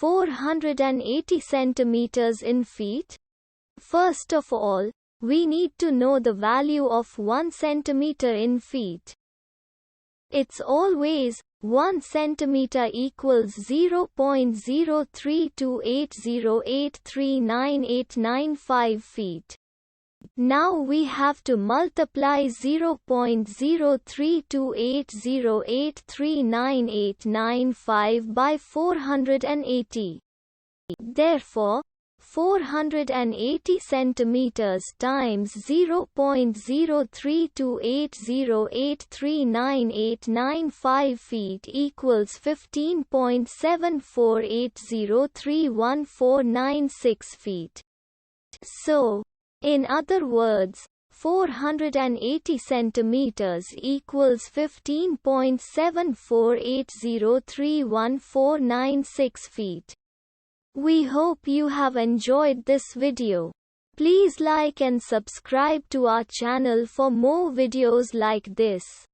480 centimeters in feet? First of all, we need to know the value of 1 centimeter in feet. It's always 1 centimeter equals 0.03280839895 feet. Now we have to multiply 0.03280839895 by 480. Therefore, 480 centimeters times 0.03280839895 feet equals 15.7480314996 feet. So, in other words, 480 centimeters equals 15.7480314996 feet. We hope you have enjoyed this video. Please like and subscribe to our channel for more videos like this.